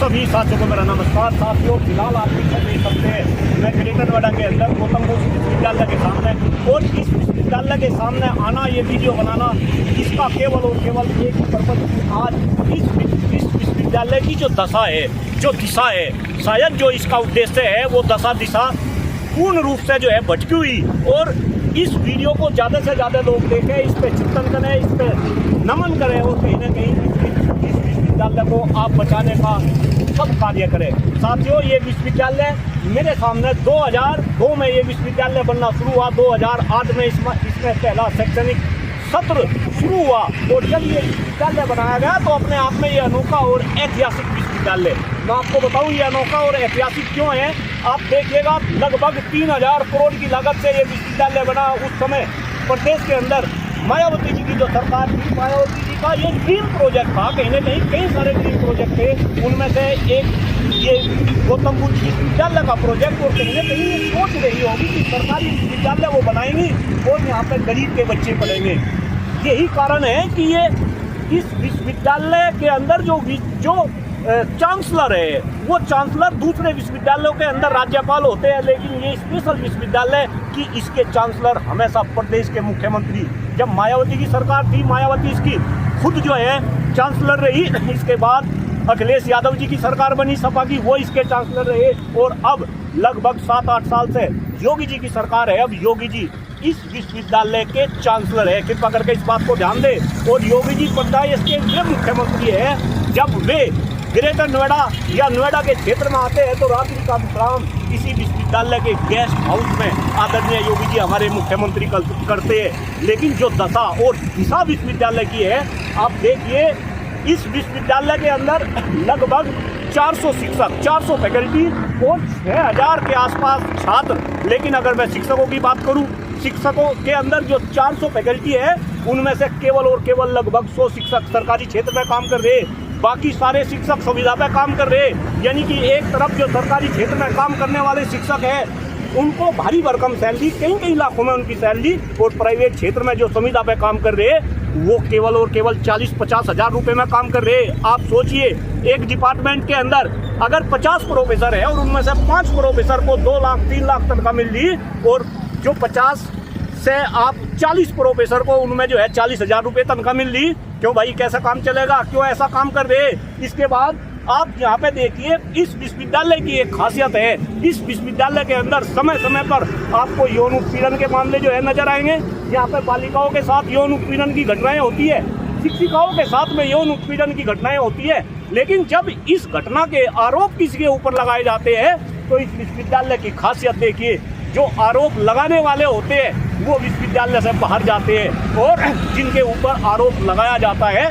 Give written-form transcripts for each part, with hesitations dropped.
सभी साथियों को मेरा नमस्कार। साथियों, फिलहाल आप देख सकते हैं मैं ग्रेटर नोएडा के अंदर गौतम बुद्ध विश्वविद्यालय के सामने, और इस विश्वविद्यालय के सामने आना, ये वीडियो बनाना, इसका केवल और केवल एक ही पर्पज कि आज इस विश्वविद्यालय की जो दशा है, जो दिशा है, शायद जो इसका उद्देश्य है वो दशा दिशा पूर्ण रूप से जो है भटकी हुई, और इस वीडियो को ज़्यादा से ज़्यादा लोग देखें, इस पर चिंतन करें, इस पर नमन करें, और कहीं ना कहीं इस विश्वविद्यालय को आप बचाने का सब कार्य करें। साथियों, ये विश्वविद्यालय मेरे सामने 2002 में ये विश्वविद्यालय बनना शुरू हुआ। 2008 में इसमें पहला शैक्षणिक सत्र शुरू हुआ, और जब ये विश्वविद्यालय बनाया गया तो अपने आप में ये अनोखा और ऐतिहासिक विश्वविद्यालय, मैं आपको बताऊं ये अनोखा और ऐतिहासिक क्यों है। आप देखिएगा, लगभग 3000 करोड़ की लागत से ये विश्वविद्यालय बना। उस समय प्रदेश के अंदर मायावती जी की जो सरकार थी, मायावती जी का ये ड्रीम प्रोजेक्ट था। कहीं ना कहीं कई सारे ड्रीम प्रोजेक्ट थे, उनमें से एक ये गौतम बुद्ध विश्वविद्यालय का प्रोजेक्ट। और कहीं ना कहीं ये सोच रही होगी कि सरकारी विश्वविद्यालय वो बनाएंगी और यहाँ पे गरीब के बच्चे पढ़ेंगे। यही कारण है कि ये इस विश्वविद्यालय के अंदर जो चांसलर है, वो चांसलर दूसरे विश्वविद्यालयों के अंदर राज्यपाल होते हैं, लेकिन ये स्पेशल विश्वविद्यालय कि इसके चांसलर हमेशा प्रदेश के मुख्यमंत्री। जब मायावती की सरकार थी, मायावती इसकी खुद जो है चांसलर रही, इसके बाद अखिलेश यादव जी की सरकार बनी सपा की, वो इसके चांसलर रहे, और अब लगभग 7-8 साल से योगी जी की सरकार है। अब योगी जी इस विश्वविद्यालय के चांसलर है। कृपा करके इस बात को ध्यान दें। और योगी जी प्रदेश के वे मुख्यमंत्री है, जब वे ग्रेटर नोएडा या नोएडा के क्षेत्र में आते हैं तो रात्रि का विश्राम इसी विश्वविद्यालय के गेस्ट हाउस में आदरणीय योगी जी हमारे मुख्यमंत्री करते हैं। लेकिन जो दशा और दिशा विश्वविद्यालय की है, आप देखिए, इस विश्वविद्यालय के अंदर लगभग 400 शिक्षक, 400 फैकल्टी और 6000 के आसपास छात्र। लेकिन अगर मैं शिक्षकों की बात करूं, शिक्षकों के अंदर जो 400 फैकल्टी है, उनमें से केवल और केवल लगभग 100 शिक्षक सरकारी क्षेत्र में काम कर रहे हैं, बाकी सारे शिक्षक सुविधा पे काम कर रहे हैं। यानी कि एक तरफ जो सरकारी क्षेत्र में काम करने वाले शिक्षक हैं, उनको भारी भरकम सैलरी, कई लाखों में उनकी सैलरी, और प्राइवेट क्षेत्र में जो सुविधा पे काम कर रहे हैं वो केवल और केवल 40-50 हज़ार रुपये में काम कर रहे हैं। आप सोचिए, एक डिपार्टमेंट के अंदर अगर 50 प्रोफेसर है और उनमें से 5 प्रोफेसर को 2 लाख 3 लाख तनख्वाह मिल रही, और जो 50 से आप 40 प्रोफेसर को उनमें जो है 40,000 रुपये तनख्वाह मिल रही। क्यों भाई, कैसा काम चलेगा? क्यों ऐसा काम कर रहे? इसके बाद आप यहाँ पे देखिए, इस विश्वविद्यालय की एक खासियत है, इस विश्वविद्यालय के अंदर समय समय पर आपको यौन उत्पीड़न के मामले जो है नजर आएंगे। यहाँ पे बालिकाओं के साथ यौन उत्पीड़न की घटनाएं होती है, शिक्षिकाओं के साथ में यौन उत्पीड़न की घटनाएं होती है। लेकिन जब इस घटना के आरोप किसी के ऊपर लगाए जाते हैं तो इस विश्वविद्यालय की खासियत देखिए, जो आरोप लगाने वाले होते हैं वो विश्वविद्यालय से बाहर जाते हैं, और जिनके ऊपर आरोप लगाया जाता है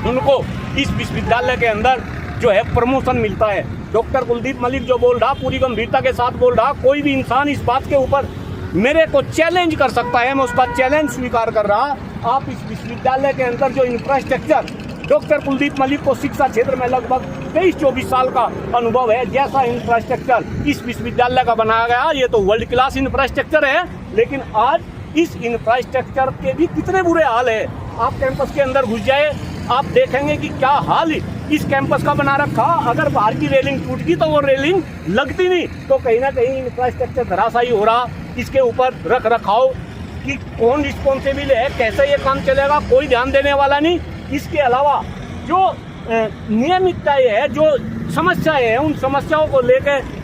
उनको इस विश्वविद्यालय के अंदर जो है प्रमोशन मिलता है। डॉक्टर कुलदीप मलिक जो बोल रहा, पूरी गंभीरता के साथ बोल रहा, कोई भी इंसान इस बात के ऊपर मेरे को चैलेंज कर सकता है, मैं उसका चैलेंज स्वीकार कर रहा। आप इस विश्वविद्यालय के अंदर जो इंफ्रास्ट्रक्चर, डॉक्टर कुलदीप मलिक को शिक्षा क्षेत्र में लगभग 23-24 साल का अनुभव है, जैसा इंफ्रास्ट्रक्चर इस विश्वविद्यालय का बनाया गया, ये तो वर्ल्ड क्लास इंफ्रास्ट्रक्चर है। लेकिन आज इस इंफ्रास्ट्रक्चर के भी कितने बुरे हाल है। आप कैंपस के अंदर घुस जाए, आप देखेंगे कि क्या हाल इस कैंपस का बना रखा। अगर बाहर की रेलिंग टूट गई तो वो रेलिंग लगती नहीं, तो कहीं ना कहीं इंफ्रास्ट्रक्चर धराशायी हो रहा। इसके ऊपर रख रखाव कि कौन रिस्पॉन्सिबल है, कैसे ये काम चलेगा, कोई ध्यान देने वाला नहीं। इसके अलावा जो नियमितताएं है, जो समस्याएं हैं, उन समस्याओं को लेकर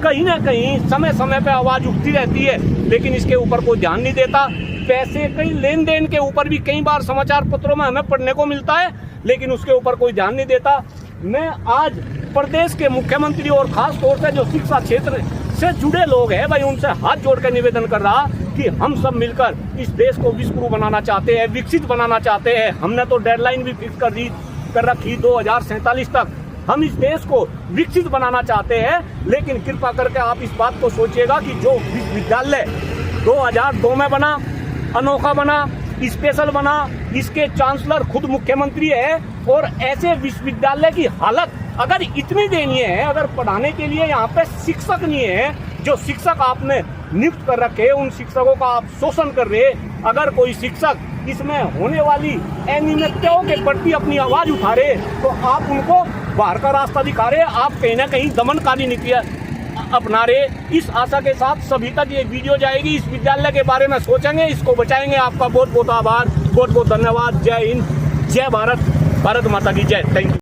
कहीं ना कहीं समय समय पे आवाज़ उठती रहती है, लेकिन इसके ऊपर कोई ध्यान नहीं देता। पैसे कई लेन देन के ऊपर भी कई बार समाचार पत्रों में हमें पढ़ने को मिलता है, लेकिन उसके ऊपर कोई ध्यान नहीं देता। मैं आज प्रदेश के मुख्यमंत्री और खास तौर से जो शिक्षा क्षेत्र से जुड़े लोग हैं भाई, उनसे हाथ जोड़ कर निवेदन कर रहा कि हम सब मिलकर इस देश को विश्वगुरु बनाना चाहते हैं, विकसित बनाना चाहते हैं। हमने तो डेडलाइन भी फिक्स कर रखी 2047 तक हम इस देश को विकसित बनाना चाहते हैं। लेकिन कृपा करके आप इस बात को सोचिएगा कि जो विश्वविद्यालय 2002 में बना, अनोखा बना, स्पेशल बना, इसके चांसलर खुद मुख्यमंत्री है, और ऐसे विश्वविद्यालय की हालत अगर इतनी दयनीय है, अगर पढ़ाने के लिए यहाँ पे शिक्षक नहीं है, जो शिक्षक आपने नियुक्त कर रखे, उन शिक्षकों का आप शोषण कर रहे। अगर कोई शिक्षक इसमें होने वाली अनियमितताओं के प्रति अपनी आवाज उठा रहे तो आप उनको बाहर का रास्ता दिखा रहे, आप कहीं ना कहीं दमनकारी नीतियां अपना रहे। इस आशा के साथ सभी तक ये वीडियो जाएगी, इस विद्यालय के बारे में सोचेंगे, इसको बचाएंगे। आपका बहुत बहुत आभार, बहुत बहुत धन्यवाद। जय हिंद, जय भारत, भारत माता की जय। Thank you.